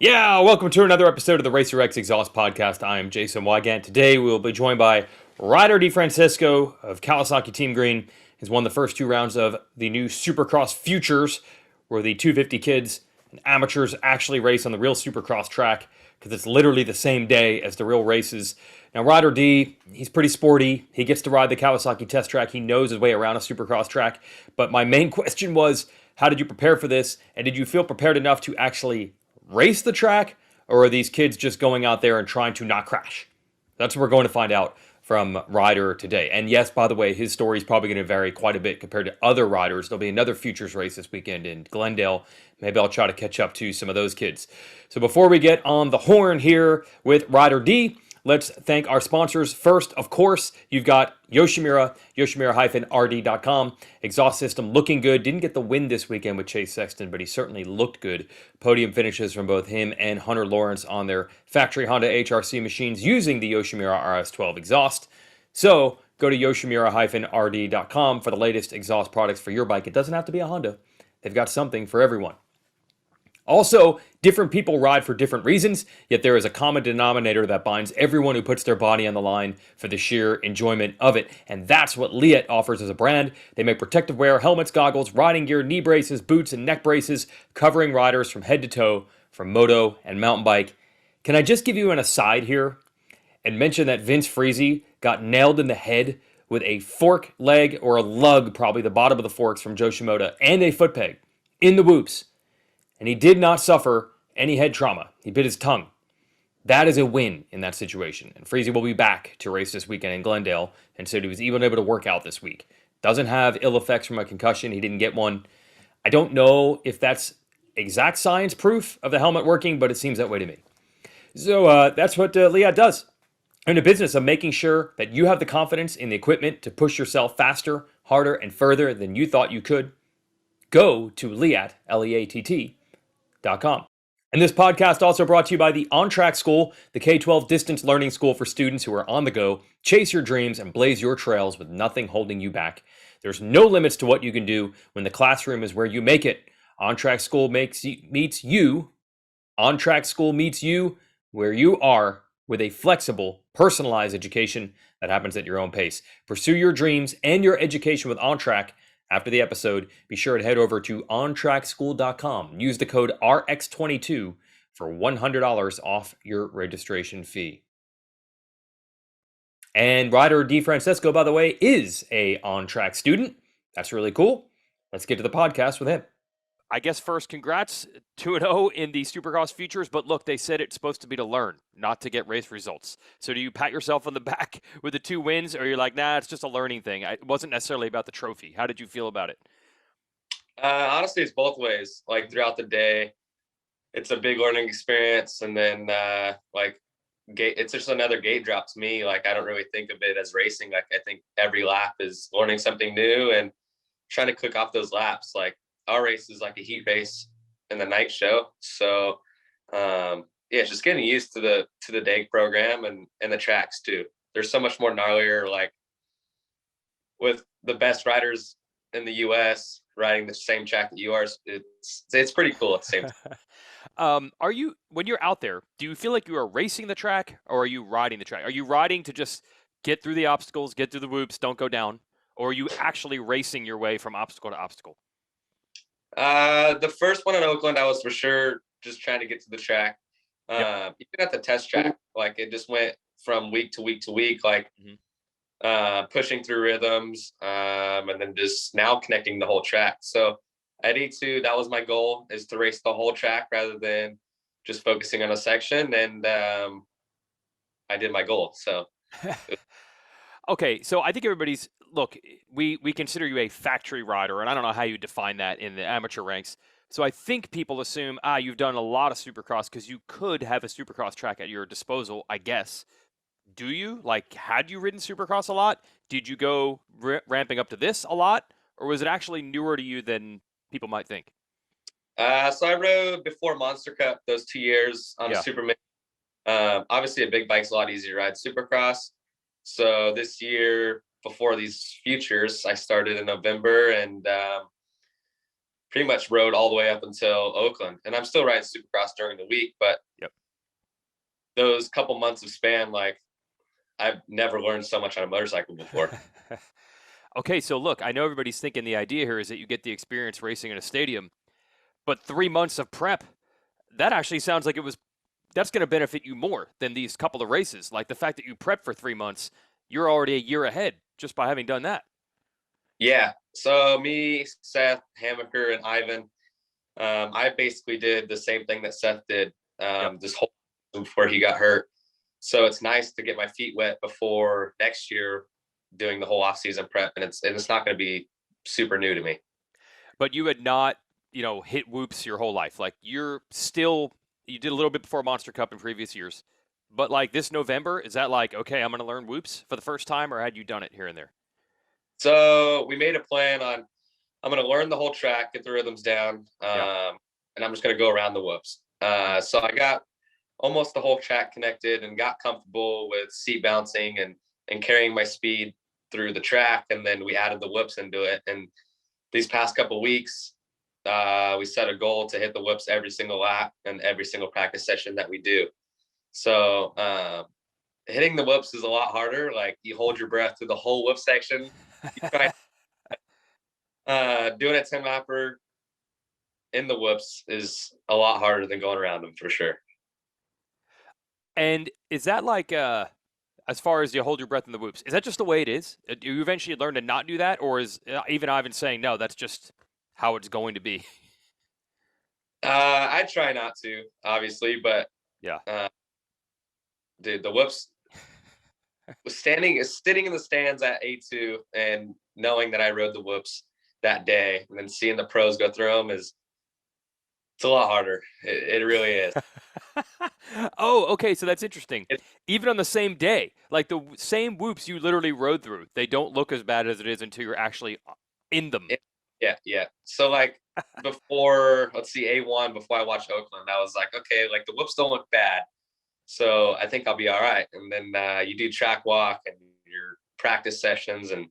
Yeah, welcome to another episode of the Racer X Exhaust Podcast. I am Jason Weigandt. Today we will be joined by Ryder DiFrancesco of Kawasaki Team Green. He's won the first two rounds of the new Supercross Futures, where the 250 kids and amateurs actually race on the real Supercross track, because it's literally the same day as the real races. Now, Ryder D, he's pretty sporty. He gets to ride the Kawasaki test track. He knows his way around a Supercross track. But my main question was, how did you prepare for this? And did you feel prepared enough to actually race the track, or are these kids just going out there and trying to not crash? That's what we're going to find out from Ryder today. And yes, by the way, his story is probably going to vary quite a bit compared to other riders. There'll be another futures race this weekend in Glendale. Maybe I'll try to catch up to some of those kids. So before we get on the horn here with Ryder D, let's thank our sponsors. First, of course, you've got Yoshimura, yoshimura-rd.com. Exhaust system looking good. Didn't get the win this weekend with Chase Sexton, but he certainly looked good. Podium finishes from both him and Hunter Lawrence on their factory Honda HRC machines using the Yoshimura RS12 exhaust. So go to yoshimura-rd.com for the latest exhaust products for your bike. It doesn't have to be a Honda. They've got something for everyone. Also, different people ride for different reasons, yet there is a common denominator that binds everyone who puts their body on the line for the sheer enjoyment of it. And that's what Leatt offers as a brand. They make protective wear, helmets, goggles, riding gear, knee braces, boots, and neck braces, covering riders from head to toe for moto and mountain bike. Can I just give you an aside here and mention that Vince Friese got nailed in the head with a fork leg, or a lug, probably the bottom of the forks from Yoshimura, and a foot peg in the whoops. And he did not suffer any head trauma. He bit his tongue. That is a win in that situation. And Friese will be back to race this weekend in Glendale, and so he was even able to work out this week. Doesn't have ill effects from a concussion. He didn't get one. I don't know if that's exact science proof of the helmet working, but it seems that way to me. So that's what Leatt does. In the business of making sure that you have the confidence in the equipment to push yourself faster, harder, and further than you thought you could. Go to Leatt, Leatt.com. And this podcast also brought to you by the On Track School, the K-12 distance learning school for students who are on the go. Chase your dreams and blaze your trails with nothing holding you back. There's no limits to what you can do when the classroom is where you make it. On Track School meets you. On Track School meets you where you are, with a flexible, personalized education that happens at your own pace. Pursue your dreams and your education with On Track. After the episode, be sure to head over to ontrackschool.com. Use the code RX22 for $100 off your registration fee. And Ryder DiFrancesco, by the way, is a on-track student. That's really cool. Let's get to the podcast with him. I guess first, congrats, 2-0 in the Supercross Futures, but look, they said it's supposed to be to learn, not to get race results. So do you pat yourself on the back with the 2 wins, or you're like, nah, it's just a learning thing? It wasn't necessarily about the trophy. How did you feel about it? Honestly, it's both ways. Like throughout the day, it's a big learning experience, and then it's just another gate drop to me. Like I don't really think of it as racing. Like I think every lap is learning something new and trying to cook off those laps. Like our race is like a heat race in the night show, so it's just getting used to the day program and the tracks too. There's so much more gnarlier, like with the best riders in the U.S. riding the same track that you are. It's pretty cool at the same time. Are you, when you're out there, do you feel like you are racing the track, or are you riding the track? Are you riding to just get through the obstacles, get through the whoops, don't go down? Or are you actually racing your way from obstacle to obstacle? The first one in Oakland, I was for sure just trying to get to the track. Yep. Even at the test track, like it just went from week to week to week, like pushing through rhythms, and then just now connecting the whole track. So at E2, that was my goal, is to race the whole track rather than just focusing on a section. And I did my goal. So okay, so I think everybody's, look, we consider you a factory rider, and I don't know how you define that in the amateur ranks. So I think people assume, you've done a lot of Supercross because you could have a Supercross track at your disposal, I guess. Do you? Like, had you ridden Supercross a lot? Did you go ramping up to this a lot? Or was it actually newer to you than people might think? So I rode before Monster Cup those 2 years on a Super Mini. Obviously, a big bike's a lot easier to ride Supercross. So this year, before these futures, I started in November and pretty much rode all the way up until Oakland, and I'm still riding Supercross during the week. But Yep. those couple months of span, like I've never learned so much on a motorcycle before. Okay, so look, I know everybody's thinking the idea here is that you get the experience racing in a stadium, but 3 months of prep, that actually sounds like that's going to benefit you more than these couple of races. Like the fact that you prep for 3 months, you're already a year ahead just by having done that. Yeah. So me, Seth, Hammaker, and Ivan, I basically did the same thing that Seth did this whole before he got hurt. So it's nice to get my feet wet before next year doing the whole off-season prep, and it's not going to be super new to me. But you had not, hit whoops your whole life. Like you did a little bit before Monster Cup in previous years. But like this November, is that like, okay, I'm going to learn whoops for the first time, or had you done it here and there? So we made a plan on I'm going to learn the whole track, get the rhythms down, Yeah. and I'm just going to go around the whoops. So I got almost the whole track connected and got comfortable with seat bouncing and carrying my speed through the track. And then we added the whoops into it. And these past couple of weeks, we set a goal to hit the whoops every single lap and every single practice session that we do. So hitting the whoops is a lot harder. Like you hold your breath through the whole whoop section. You try doing a 10 lapper in the whoops is a lot harder than going around them for sure. And is that like, as far as you hold your breath in the whoops, is that just the way it is? Do you eventually learn to not do that? Or is even Ivan saying, no, that's just how it's going to be? I try not to, obviously, but Yeah. Dude, the whoops, sitting in the stands at A2 and knowing that I rode the whoops that day and then seeing the pros go through them it's a lot harder. It really is. Oh, okay. So that's interesting. Even on the same day, like the same whoops you literally rode through, they don't look as bad as it is until you're actually in them. Yeah. So like before, let's see, A1, before I watched Oakland, I was like, okay, like the whoops don't look bad. So I think I'll be all right. And then you do track walk and your practice sessions, and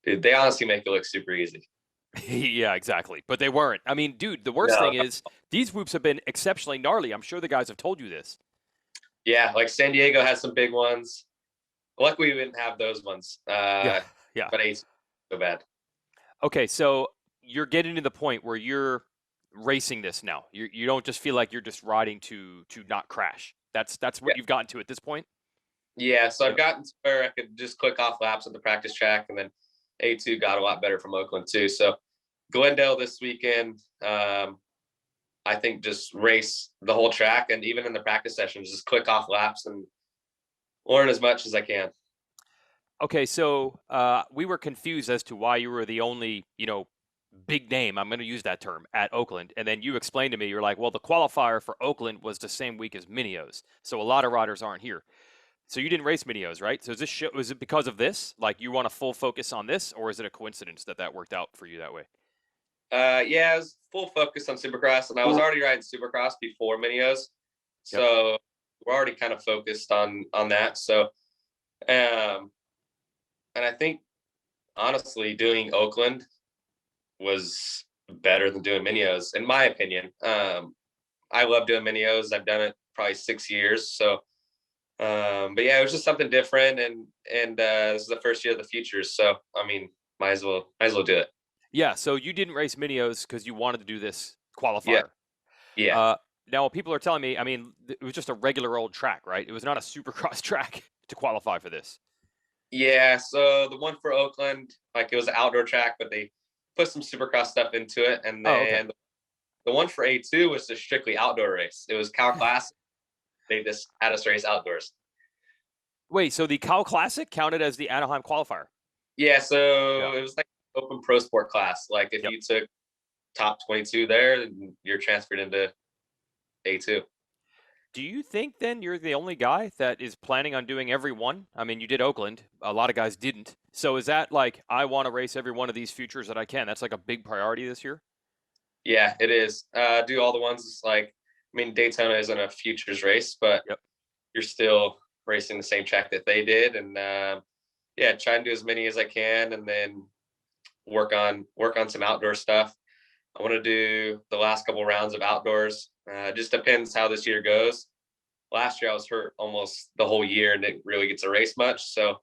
dude, they honestly make it look super easy. Yeah, exactly. But they weren't. I mean, dude, the worst thing is these whoops have been exceptionally gnarly. I'm sure the guys have told you this. Yeah, like San Diego has some big ones. Luckily, we didn't have those ones. Yeah. But it's so bad. Okay, so you're getting to the point where you're racing this now. You don't just feel like you're just riding to not crash. That's what you've gotten to at this point? Yeah, so I've gotten to where I could just click off laps at the practice track, and then A2 got a lot better from Oakland too. So Glendale this weekend, I think just race the whole track, and even in the practice sessions, just click off laps and learn as much as I can. Okay, so we were confused as to why you were the only, big name, I'm going to use that term, at Oakland. And then you explained to me, you're like, well, the qualifier for Oakland was the same week as Minios. So a lot of riders aren't here. So you didn't race Minios, right? So was it because of this? Like you want a full focus on this, or is it a coincidence that worked out for you that way? Yeah, it was full focus on Supercross, and I was already riding Supercross before Minios. So we're already kind of focused on that. So, and I think, honestly, doing Oakland was better than doing Minios, in my opinion. I love doing Minios. I've done it probably 6 years. So, but yeah, it was just something different, and this is the first year of the futures. So, I mean, might as well do it. Yeah. So you didn't race Minios because you wanted to do this qualifier. Yeah. Now people are telling me, I mean, it was just a regular old track, right? It was not a Supercross track to qualify for this. Yeah. So the one for Oakland, like it was an outdoor track, but they put some Supercross stuff into it, and then the one for A2 was a strictly outdoor race. It was Cal Classic. They just had us race outdoors. Wait, so the Cal Classic counted as the Anaheim qualifier? Yeah, so it was like open pro sport class. Like if you took top 22 there, you're transferred into A2. Do you think then you're the only guy that is planning on doing every one? I mean, you did Oakland. A lot of guys didn't. So is that like, I want to race every one of these futures that I can? That's like a big priority this year? Yeah, it is. Do all the ones like, I mean, Daytona isn't a futures race, but you're still racing the same track that they did. And try and do as many as I can, and then work on some outdoor stuff. I want to do the last couple rounds of outdoors. It just depends how this year goes. Last year I was hurt almost the whole year and didn't really get to race much. So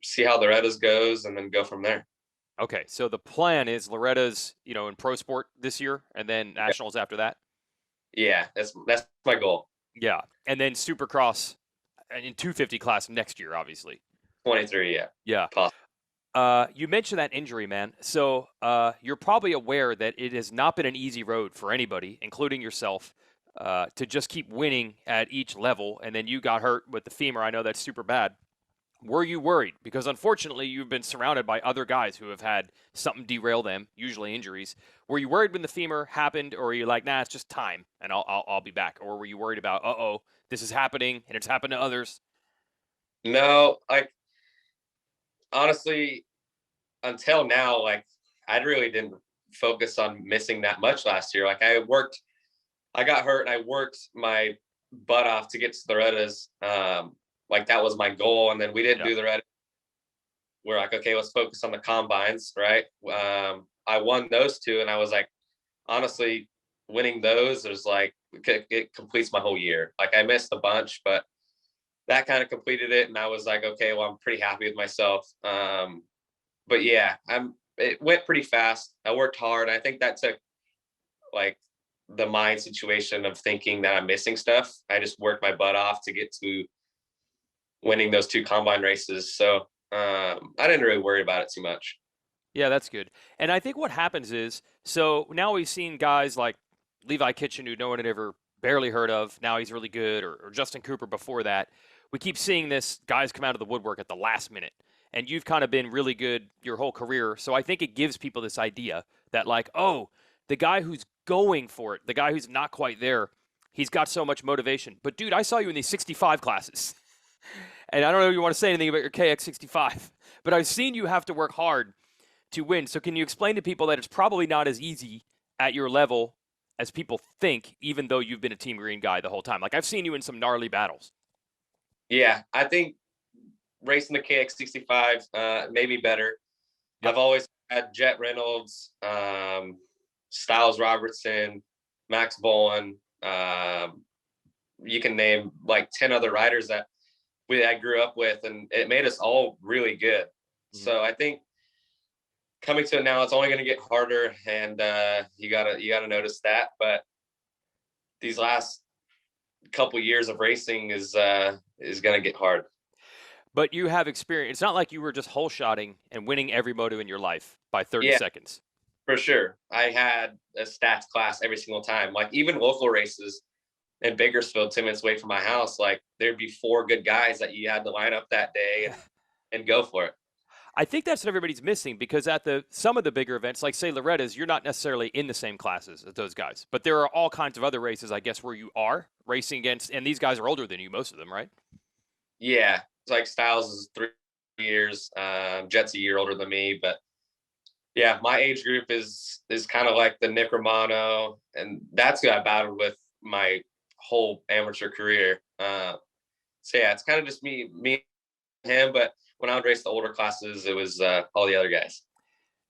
see how the Loretta's goes and then go from there. Okay, so the plan is Loretta's, in pro sport this year, and then nationals after that. Yeah, that's my goal. Yeah, and then Supercross in 250 class next year, obviously. 23, yeah. Yeah. You mentioned that injury, man. So you're probably aware that it has not been an easy road for anybody, including yourself, to just keep winning at each level. And then you got hurt with the femur. I know that's super bad. Were you worried? Because unfortunately, you've been surrounded by other guys who have had something derail them, usually injuries. Were you worried when the femur happened, or were you like, nah, it's just time, and I'll be back? Or were you worried about, this is happening, and it's happened to others? No, like honestly, until now, like I really didn't focus on missing that much last year. Like I got hurt and I worked my butt off to get to the Loretta's. Like that was my goal. And then we didn't do the Reddit. We're like, okay, let's focus on the combines, right? I won those two, and I was like, honestly, winning those is like it completes my whole year. Like I missed a bunch, but that kind of completed it, and I was like, okay, well, I'm pretty happy with myself. But yeah, it went pretty fast. I worked hard. I think that took like the mind situation of thinking that I'm missing stuff. I just worked my butt off to get to winning those two combine races. So I didn't really worry about it too much. Yeah, that's good. And I think what happens is, so now we've seen guys like Levi Kitchen, who no one had ever barely heard of. Now he's really good, or Justin Cooper before that. We keep seeing this guys come out of the woodwork at the last minute. And you've kind of been really good your whole career. So I think it gives people this idea that like, oh, the guy who's going for it, the guy who's not quite there, he's got so much motivation. But dude, I saw you in these 65 classes. And I don't know if you want to say anything about your KX65, but I've seen you have to work hard to win. So can you explain to people that it's probably not as easy at your level as people think, even though you've been a Team Green guy the whole time? Like I've seen you in some gnarly battles. Yeah, I think racing the KX65 maybe better. Yep. I've always had Jet Reynolds, Styles Robertson, Max Bowen. You can name like 10 other riders that I grew up with, and it made us all really good. Mm-hmm. So I think coming to it now, it's only going to get harder, and you gotta notice that. But these last couple years of racing is going to get hard. But you have experience. It's not like you were just hole shotting and winning every moto in your life by 30 seconds. For sure. I had a stats class every single time. Like even local races in Bakersfield, 10 minutes away from my house, like there'd be 4 good guys that you had to line up that day and go for it. I think that's what everybody's missing, because at some of the bigger events, like say Loretta's, you're not necessarily in the same classes as those guys. But there are all kinds of other races, I guess, where you are racing against, and these guys are older than you, most of them, right? Yeah. It's like Styles is 3 years, Jet's a year older than me, but yeah, my age group is kind of like the Nick Romano, and that's who I battled with my whole amateur career. So yeah, it's kind of just me and him, but when I would race the older classes, it was all the other guys.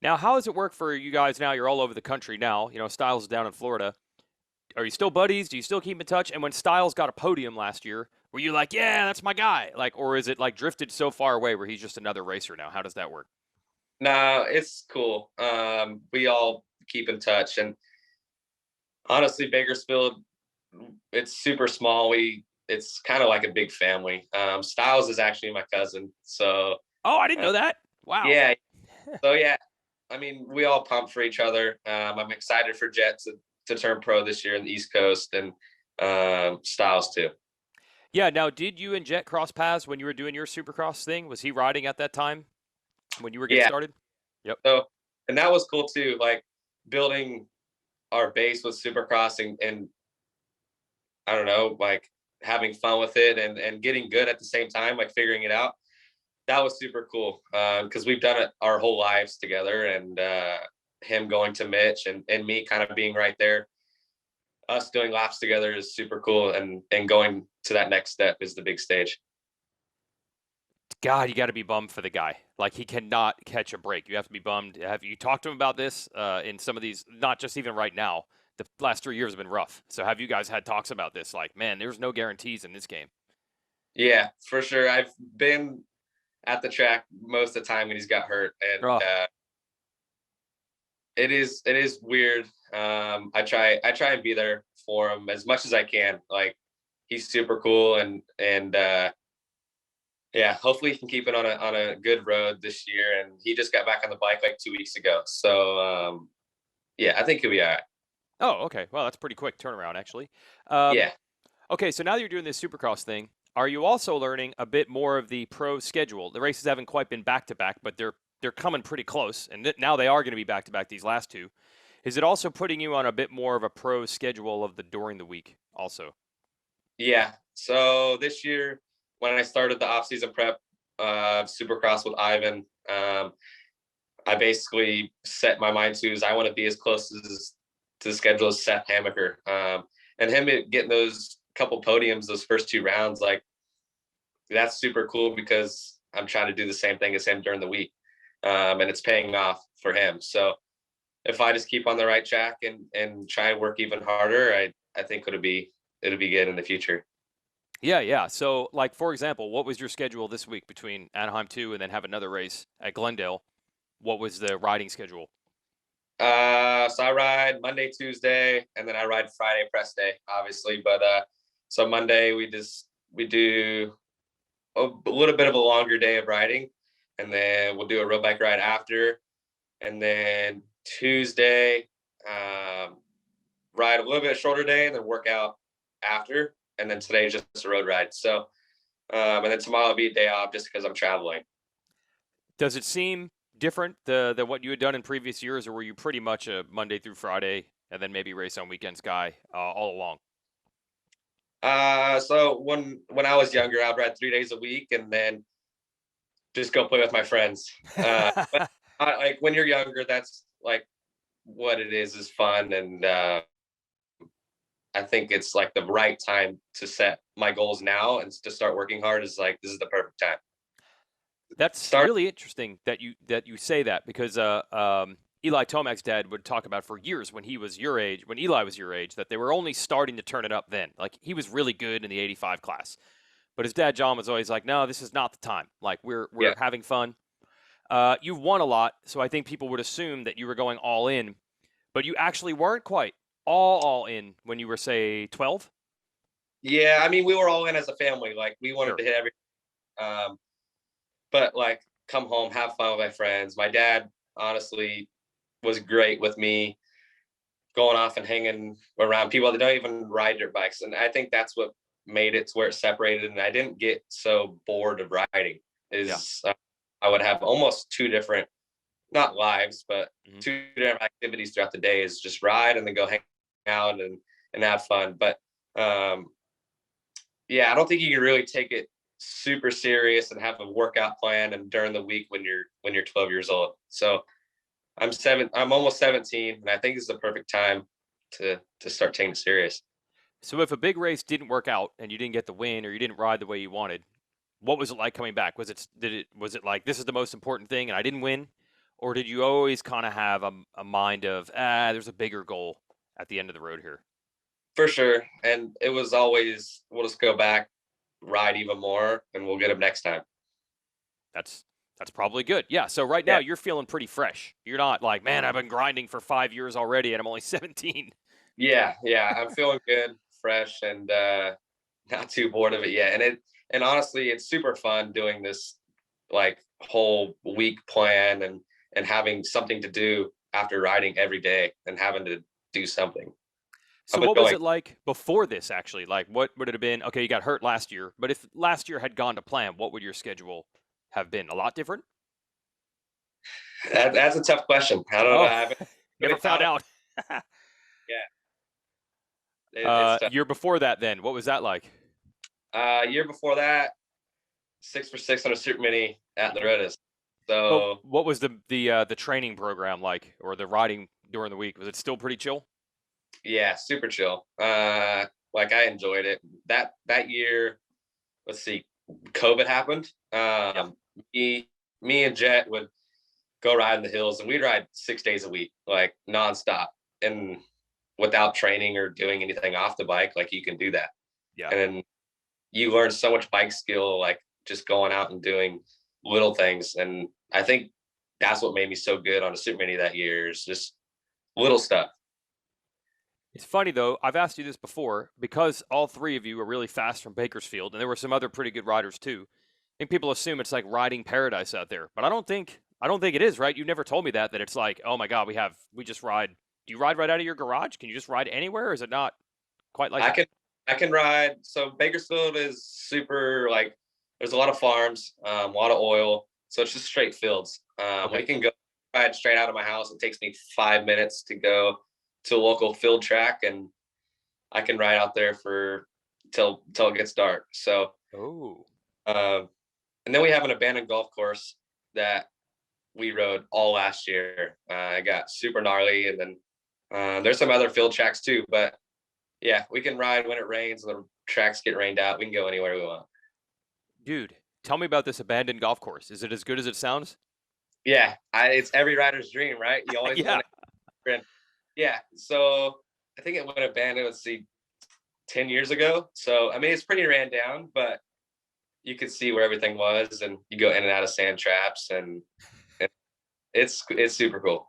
Now, how does it work for you guys now? You're all over the country now. Styles is down in Florida. Are you still buddies? Do you still keep in touch? And when Styles got a podium last year, were you like, yeah, that's my guy? Like, or is it like drifted so far away where he's just another racer now? How does that work? No, it's cool. We all keep in touch, and honestly, Bakersfield, it's super small. It's kind of like a big family. Styles is actually my cousin. So. Oh, I didn't know that. Wow. Yeah. So yeah, I mean, we all pump for each other. I'm excited for Jet to turn pro this year in the East Coast, and Styles too. Yeah. Now, did you and Jet cross paths when you were doing your Supercross thing? Was he riding at that time when you were getting started? Yep. So, and that was cool too. Like building our base with Supercross and I don't know, like having fun with it and getting good at the same time, like figuring it out. That was super cool because we've done it our whole lives together, and him going to Mitch and me kind of being right there, us doing laps together is super cool, and going to that next step is the big stage. God, you got to be bummed for the guy. Like, he cannot catch a break. You have to be bummed. Have you talked to him about this in some of these, not just even right now? The last 3 years have been rough. So have you guys had talks about this? Like, man, there's no guarantees in this game. Yeah, for sure. I've been at the track most of the time when he's got hurt, and Oh, it is weird. I try and be there for him as much as I can. Like, he's super cool, and yeah, hopefully he can keep it on a good road this year. And he just got back on the bike like 2 weeks ago, so yeah, I think he'll be all right. oh, okay. Well, that's pretty quick turnaround, actually. Um, Yeah, okay, so now that you're doing this Supercross thing, are you also learning a bit more of the pro schedule? The races haven't quite been back to back, but they're coming pretty close, and now they are going to be back to back these last two. Is it also putting you on a bit more of a pro schedule of the during the week also? yeah. So this year, when I started the off-season prep Supercross with Ivan, I basically set my mind to is I want to be as close to the schedule as Seth Hamaker. And him getting those couple podiums, those first two rounds, like, that's super cool because I'm trying to do the same thing as him during the week. And it's paying off for him. So if I just keep on the right track and try and work even harder, I think it'll be good in the future. Yeah, yeah. So, like, for example, what was your schedule this week between Anaheim 2 and then have another race at Glendale? What was the riding schedule? So I ride Monday, Tuesday, and then I ride Friday press day, obviously. But so Monday we do a little bit of a longer day of riding, and then we'll do a road bike ride after, and then Tuesday ride a little bit shorter day, and then work out after, and then today is just a road ride. So and then tomorrow will be a day off just because I'm traveling. Does it seem different than what you had done in previous years, or were you pretty much a Monday through Friday and then maybe race on weekends guy all along? So when I was younger, I'd ride 3 days a week and then just go play with my friends. But like when you're younger, that's like what it is fun. And I think it's like the right time to set my goals now and to start working hard is like, this is the perfect time. That's Start. really interesting that you say that because Eli Tomac's dad would talk about for years when he was your age, when Eli was your age, that they were only starting to turn it up then. Like he was really good in the '85 class, but his dad John was always like, "No, this is not the time. Like we're Yeah. having fun." You've won a lot, so I think people would assume that you were going all in, but you actually weren't quite all in when you were say 12. Yeah. I mean, we were all in as a family. Like we wanted Sure. to hit every, um, but like come home, have fun with my friends. My dad honestly was great with me going off and hanging around people that don't even ride dirt bikes. And I think that's what made it to where it separated. And I didn't get so bored of riding Yeah. is I would have almost two different, not lives, but Hmm. two different activities throughout the day is just ride and then go hang out and have fun. But um, yeah, I don't think you can really take it super serious and have a workout plan and during the week when you're 12 years old. So I'm almost 17, and I think it's the perfect time to start taking it serious. So if a big race didn't work out and you didn't get the win or you didn't ride the way you wanted, what was it like coming back? Was it like this is the most important thing and I didn't win, or did you always kind of have a mind of there's a bigger goal at the end of the road here? For sure. And it was always, we'll just go back, ride even more, and we'll get them next time. That's probably good. Yeah. So right now Yeah. you're feeling pretty fresh. You're not like, man, I've been grinding for 5 years already and I'm only 17. Yeah. Yeah. I'm feeling good, fresh, and not too bored of it yet. And honestly, it's super fun doing this like whole week plan and having something to do after riding every day and having to do something. So I'm what was enjoying. it like before this actually? Like what would it have been? Okay, you got hurt last year, but if last year had gone to plan, what would your schedule have been? A lot different? That's a tough question. I don't know. Oh, I haven't never really found thought of out. it. It's tough. Year before that, then what was that like? Year before that, 6 for 6 on a super mini at Loretta's. But So what was the training program like, or the riding during the week? Was it still pretty chill? yeah, super chill. Like I enjoyed it. That year, let's see, COVID happened, Yeah. me and Jet would go ride in the hills, and we'd ride 6 days a week, like nonstop, and without training or doing anything off the bike, like you can do that. Yeah. And you learn so much bike skill, like just going out and doing little things. And I think that's what made me so good on a super mini that year, is just little stuff. It's funny though. I've asked you this before because all three of you are really fast from Bakersfield, and there were some other pretty good riders too. I think people assume it's like riding paradise out there, but I don't think it is. Right? You never told me that it's like, oh my god, we just ride. Do you ride right out of your garage? Can you just ride anywhere? Or is it not quite like I that? can I can ride. So Bakersfield is super, like, there's a lot of farms, a lot of oil, so it's just straight fields. We Okay. can go ride straight out of my house. It takes me 5 minutes to go to a local field track, and I can ride out there for till it gets dark. So, Oh, um, and then we have an abandoned golf course that we rode all last year. It got super gnarly, and then there's some other field tracks too. But yeah, we can ride when it rains and the tracks get rained out. We can go anywhere we want. dude, tell me about this abandoned golf course. Is it as good as it sounds? Yeah, it's every rider's dream, right? You always Yeah. want to. Yeah, so I think it went abandoned, let's see, 10 years ago. So I mean, it's pretty ran down, but you could see where everything was, and you go in and out of sand traps, and it's super cool.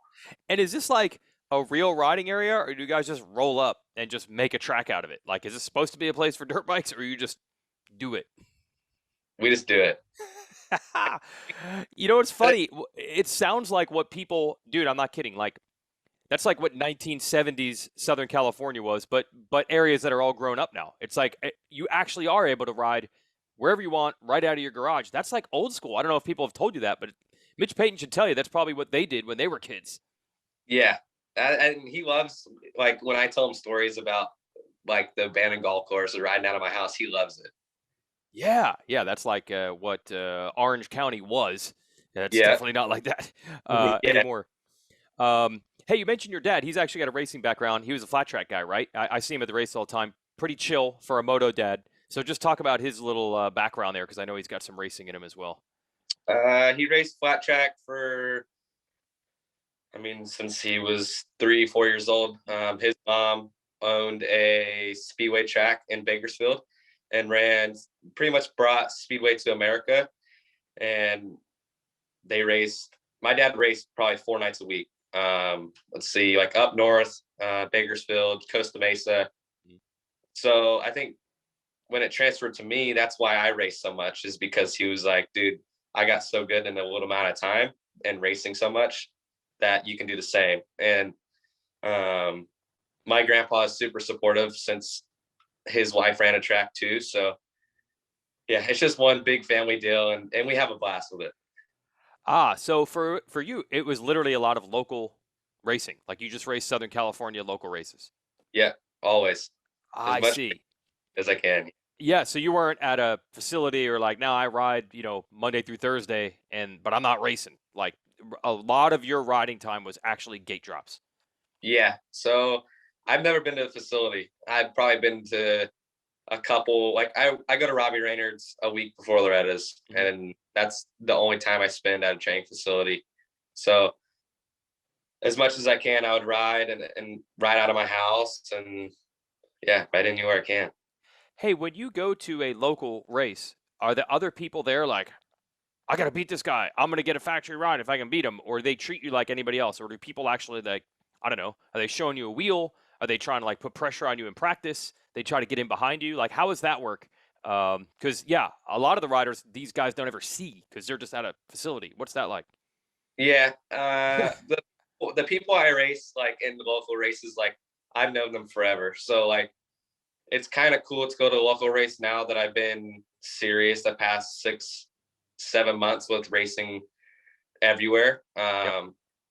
And is this like a real riding area, or do you guys just roll up and just make a track out of it? Like, is this supposed to be a place for dirt bikes, or you just do it? We just do it. You know what's funny? It sounds like what people, dude, I'm not kidding. Like that's like what 1970s Southern California was, but areas that are all grown up now. It's like you actually are able to ride wherever you want, right out of your garage. That's like old school. I don't know if people have told you that, but Mitch Payton should tell you that's probably what they did when they were kids. Yeah, and he loves, like, when I tell him stories about like the abandoned golf course or riding out of my house, he loves it. Yeah, yeah, that's like what Orange County was. It's Yeah, definitely not like that yeah, anymore. Hey, you mentioned your dad. He's actually got a racing background. He was a flat track guy, right? I see him at the race all the time. Pretty chill for a moto dad. So just talk about his little background there, because I know he's got some racing in him as well. he raced flat track for, I mean, since he was 3, 4 years old. His mom owned a speedway track in Bakersfield and pretty much brought speedway to America. And they raced. My dad raced probably 4 nights a week. Let's see, like up north, Bakersfield, Costa Mesa. So I think when it transferred to me, that's why I raced so much, is because he was like, dude, I got so good in a little amount of time and racing so much that you can do the same. And my grandpa is super supportive since his wife ran a track too. So yeah, it's just one big family deal, and we have a blast with it. Ah, so for you, it was literally a lot of local racing. Like you just raced Southern California local races. Yeah, always, as I much see. as I can. Yeah, so you weren't at a facility or like, now I ride, Monday through Thursday, but I'm not racing. Like a lot of your riding time was actually gate drops. Yeah, so I've never been to a facility. I've probably been to a couple. Like I go to Robbie Reynolds a week before Loretta's, Mhm. and that's the only time I spend at a training facility. So as much as I can, I would ride and ride out of my house, and yeah, ride anywhere I can. Hey, when you go to a local race, are the other people there like, I got to beat this guy. I'm going to get a factory ride if I can beat him? Or they treat you like anybody else? Or do people actually, like, I don't know, are they showing you a wheel? Are they trying to like put pressure on you in practice? They try to get in behind you? Like, how does that work? Because, yeah, a lot of the riders, these guys don't ever see because they're just at a facility. What's that like? Yeah, the people I race, like in the local races, like I've known them forever. So like it's kind of cool to go to a local race now that I've been serious the past 6, 7 months with racing everywhere. Yep.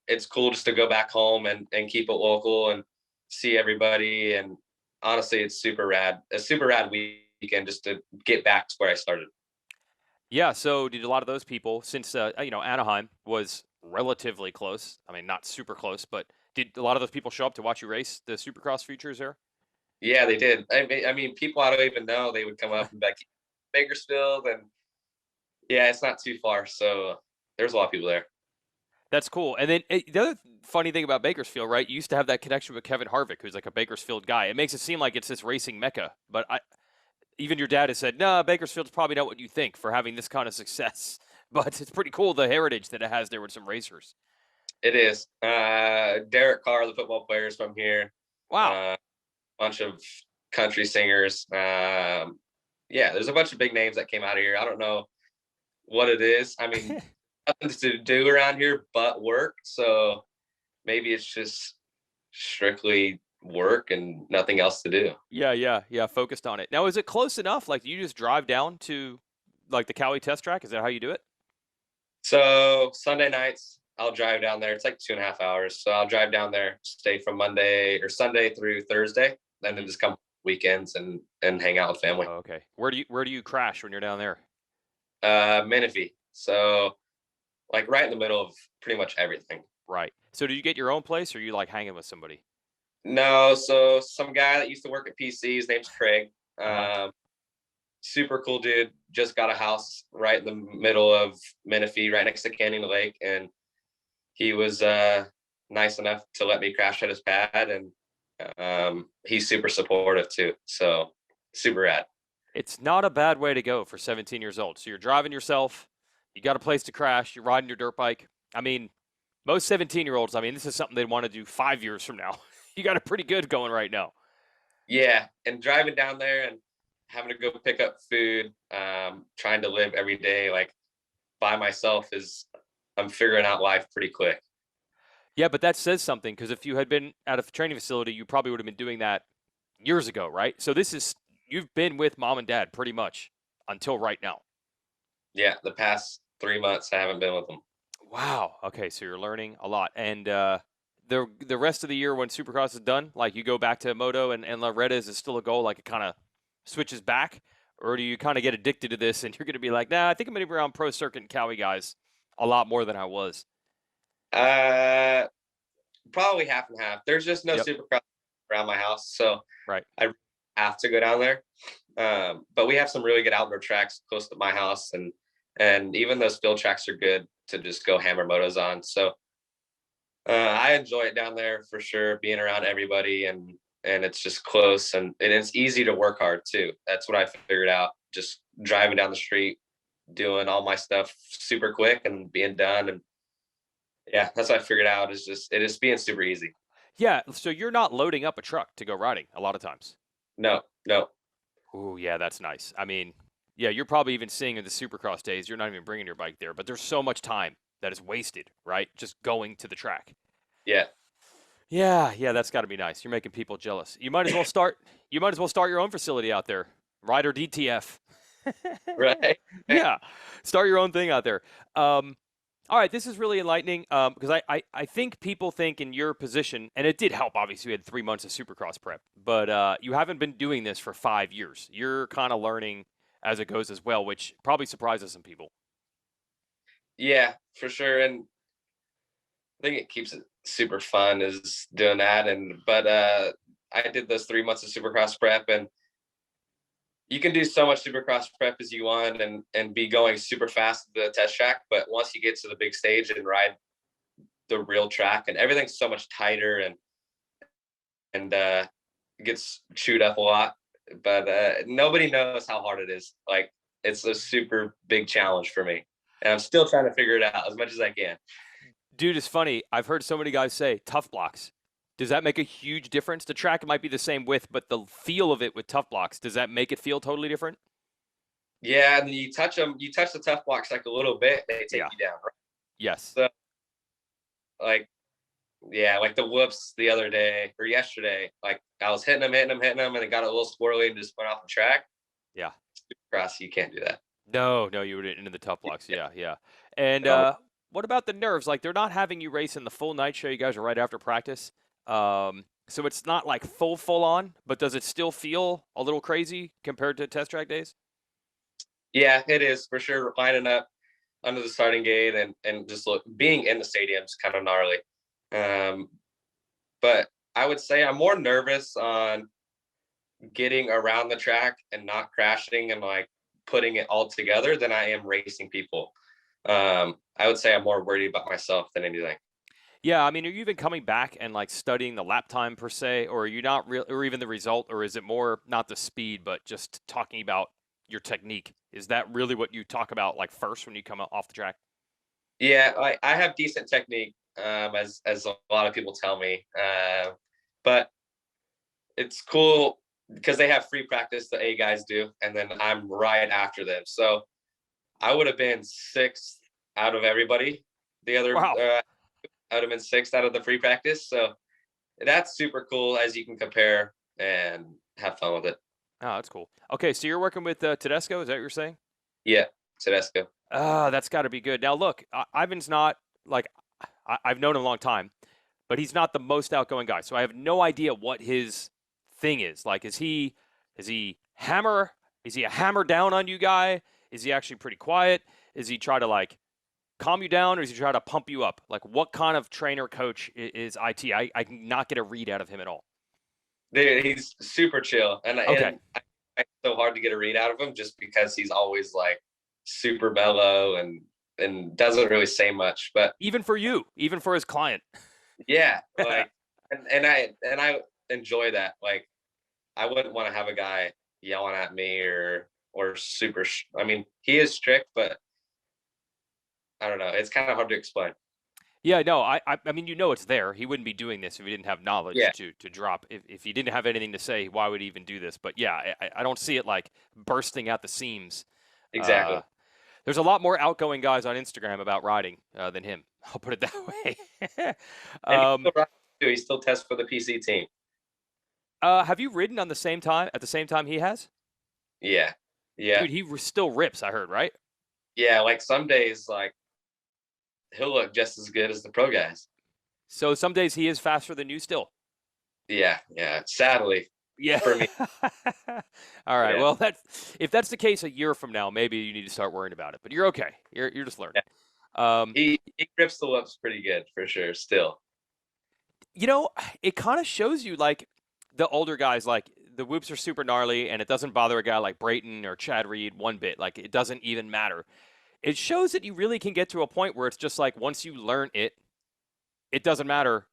It's cool just to go back home and keep it local and see everybody. And honestly, it's super rad. A super rad weekend just to get back to where I started. Yeah. So, did a lot of those people, since, Anaheim was relatively close, I mean, not super close, but did a lot of those people show up to watch you race the Supercross features there? Yeah, they did. I mean, people I don't even know, they would come up and be like, Bakersfield, and yeah, it's not too far. So there's a lot of people there. That's cool. And then the other funny thing about Bakersfield, right? You used to have that connection with Kevin Harvick, who's like a Bakersfield guy. It makes it seem like it's this racing mecca, but even your dad has said, "No, Bakersfield's probably not what you think for having this kind of success." But it's pretty cool the heritage that it has there with some racers. It is. Derek Carr, the football player, is from here. Wow. Bunch of country singers. Yeah, there's a bunch of big names that came out of here. I don't know what it is. I mean, nothing to do around here but work. So maybe it's just strictly work and nothing else to do. Yeah. Focused on it. Now, is it close enough? Like, you just drive down to like the Cowie test track? Is that how you do it? So Sunday nights, I'll drive down there. It's like 2.5 hours. So I'll drive down there, stay from Monday or Sunday through Thursday, then just come weekends and hang out with family. Oh, okay. Where do you crash when you're down there? Menifee. So like right in the middle of pretty much everything. Right. So do you get your own place, or are you like hanging with somebody? No, so some guy that used to work at PC, his name's Craig. Uh-huh. Super cool dude. Just got a house right in the middle of Menifee, right next to Canyon Lake, and he was nice enough to let me crash at his pad, and he's super supportive too. So super rad. It's not a bad way to go for 17 years old. So you're driving yourself, you got a place to crash, you're riding your dirt bike. I mean, most 17-year-olds, I mean, this is something they'd want to do 5 years from now. You got it pretty good going right now. Yeah, and driving down there and having to go pick up food, trying to live every day like by myself I'm figuring out life pretty quick. Yeah, but that says something, because if you had been at a training facility, you probably would have been doing that years ago, right? So you've been with mom and dad pretty much until right now. Yeah, the past 3 months I haven't been with them. Wow. Okay, so you're learning a lot. And the rest of the year when Supercross is done, like, you go back to Moto and Loretta's is still a goal, like it kind of switches back? Or do you kind of get addicted to this and you're going to be like, nah, I think I'm going to be around pro circuit and Cowie guys a lot more than I was? Probably half and half. There's just no Yep. Supercross around my house, so Right. I have to go down there. But we have some really good outdoor tracks close to my house, and even those field tracks are good to just go hammer motos on. So I enjoy it down there for sure, being around everybody, and it's just close, and it's easy to work hard too. That's what I figured out. Just driving down the street, doing all my stuff super quick and being done. And yeah, that's what I figured out is it is being super easy. Yeah, so you're not loading up a truck to go riding a lot of times. No. Ooh, yeah, that's nice. I mean, yeah, you're probably even seeing in the Supercross days, you're not even bringing your bike there, but there's so much time that is wasted, right? Just going to the track. Yeah. Yeah, that's got to be nice. You're making people jealous. You might as well start your own facility out there. Ryder DTF. Right. Yeah. Start your own thing out there. All right, this is really enlightening, because I think people think in your position, and it did help, obviously, you had 3 months of Supercross prep, but you haven't been doing this for 5 years. You're kind of learning as it goes as well, which probably surprises some people. Yeah, for sure. And I think it keeps it super fun is doing that. But I did those 3 months of Supercross prep, and you can do so much Supercross prep as you want and be going super fast at the test track. But once you get to the big stage and ride the real track, and everything's so much tighter and it gets chewed up a lot. But nobody knows how hard it is. Like, it's a super big challenge for me, and I'm still trying to figure it out as much as I can. Dude, it's funny. I've heard so many guys say tough blocks. Does that make a huge difference? The track might be the same width, but the feel of it with tough blocks, does that make it feel totally different? Yeah, and you touch the tough blocks like a little bit, they take you down. Right? Yes. So, like, yeah, like the whoops the other day or yesterday, like I was hitting them, and it got a little squirrely and just went off the track. Yeah. Supercross, you can't do that. No, you were into the tough blocks. Yeah. And what about the nerves? Like, they're not having you race in the full night show. You guys are right after practice. So it's not like full on, but does it still feel a little crazy compared to test track days? Yeah, it is for sure. Lining up under the starting gate and just being in the stadium's kind of gnarly. But I would say I'm more nervous on getting around the track and not crashing and like putting it all together than I am racing people. I would say I'm more worried about myself than anything. Yeah, I mean, are you even coming back and like studying the lap time per se, or are you not real, or even the result, or is it more not the speed, but just talking about your technique? Is that really what you talk about like first when you come off the track? Yeah, I have decent technique, as a lot of people tell me, but it's cool because they have free practice, the A guys do, and then I'm right after them. So I would have been sixth out of everybody. The other, Wow. I would have been sixth out of the free practice. So that's super cool as you can compare and have fun with it. Oh, that's cool. Okay, so you're working with Tedesco, is that what you're saying? Yeah, Tedesco. Ah, that's got to be good. Now, look, Ivan's not like I've known him a long time, but he's not the most outgoing guy. So I have no idea what his thing is. Like, is he hammer? Is he a hammer down on you guy? Is he actually pretty quiet? Is he try to like calm you down, or does he try to pump you up? Like, what kind of trainer coach is IT? I cannot get a read out of him at all. Dude, he's super chill, and Okay. it's so hard to get a read out of him just because he's always like super mellow and doesn't really say much. But Even for you, even for his client. yeah, like and I enjoy that. Like I wouldn't want to have a guy yelling at me or super. I mean, he is strict, but I don't know. It's kind of hard to explain. Yeah, no, I mean, you know, it's there. He wouldn't be doing this if he didn't have knowledge Yeah, to drop. If he didn't have anything to say, why would he even do this? But yeah, I don't see it like bursting at the seams. exactly. Uh, there's a lot more outgoing guys on Instagram about riding than him. I'll put it that way. And he um, still rides too. He still tests for the PC team. have you ridden on the same time at the same time he has? Yeah, yeah, Dude, still rips. I heard, right? yeah. Like some days, like he'll look just as good as the pro guys. So some days he is faster than you still. Yeah, yeah. Sadly Yeah. for me. All right. Yeah, Well, if that's the case a year from now, maybe you need to start worrying about it. But you're okay. You're just learning. yeah. Um, He grips the whoops pretty good for sure. Still. you know, it kind of shows you like the older guys, like the whoops are super gnarly, and it doesn't bother a guy like Brayton or Chad Reed one bit. Like it doesn't even matter. It shows that you really can get to a point where it's just like once you learn it, it doesn't matter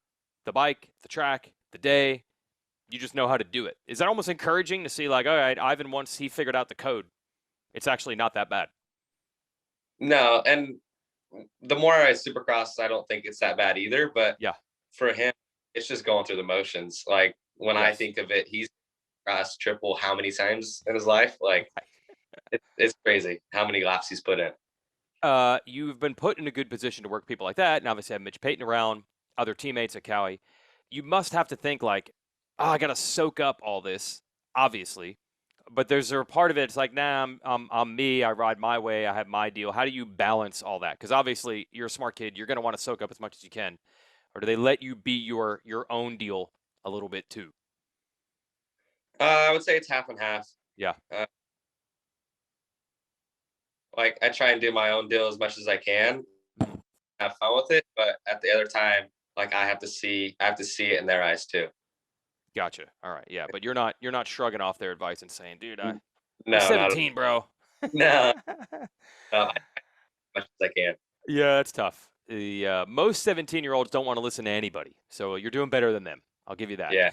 the bike, the track, the day. You just know how to do it. Is that almost encouraging to see like, all right, Ivan, once he figured out the code, it's actually not that bad. No, and the more I Supercross, I don't think it's that bad either. But Yeah. for him, it's just going through the motions. Like when I Yes. think of it, he's crossed triple how many times in his life? Like it's crazy how many laps he's put in. You've been put in a good position to work people like that, and obviously have Mitch Payton around, other teammates at Cowie. You must have to think like, oh, I got to soak up all this, obviously. But there's a part of it. It's like, nah, I'm me. I ride my way. I have my deal. How do you balance all that? Because obviously, you're a smart kid. You're going to want to soak up as much as you can. Or do they let you be your own deal a little bit too? I would say it's half and half. Yeah. Uh, like I try and do my own deal as much as I can, have fun with it, but at the other time, like I have to see it in their eyes too. Gotcha. All right. Yeah. But you're not shrugging off their advice and saying, dude, I'm No, not 17, bro. no, as much as I can. Yeah, it's tough. The most 17-year-olds don't want to listen to anybody, so you're doing better than them. I'll give you that. Yeah.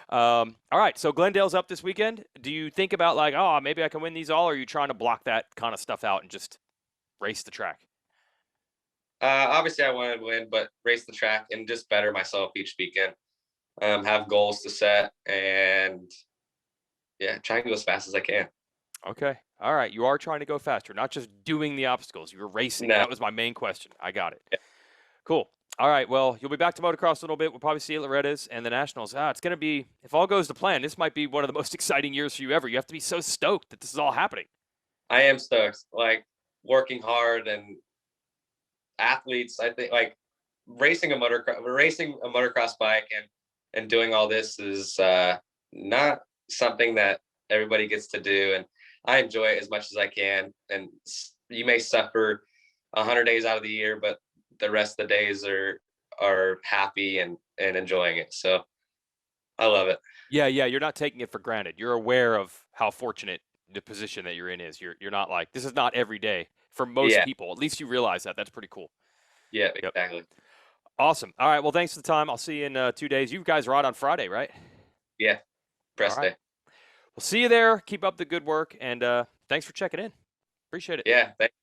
All right, so Glendale's up this weekend. Do you think about like, oh, maybe I can win these all, or are you trying to block that kind of stuff out and just race the track? Obviously, I want to win, but race the track and just better myself each weekend. Have goals to set and yeah, try and go as fast as I can. Okay. All right, you are trying to go faster, not just doing the obstacles. You're racing. No. That was my main question. I got it. Yeah. Cool. All right, well, you'll be back to motocross a little bit. We'll probably see you at Loretta's and the Nationals. It's going to be, if all goes to plan, this might be one of the most exciting years for you ever. You have to be so stoked that this is all happening. I am stoked. Like working hard and athletes. I think like racing a motocross bike and doing all this is not something that everybody gets to do, and I enjoy it as much as I can. And you may suffer 100 days out of the year, but the rest of the days are happy and enjoying it. So I love it. Yeah, you're not taking it for granted. You're aware of how fortunate the position that you're in is. You're not like, this is not every day for most Yeah. people. At least you realize that. That's pretty cool. Yeah, Yep. exactly. Awesome. All right. Well, thanks for the time. I'll see you in 2 days. You guys ride on Friday, right? Yeah. Press All right. day. We'll see you there. Keep up the good work, and thanks for checking in. Appreciate it. Yeah. Thanks.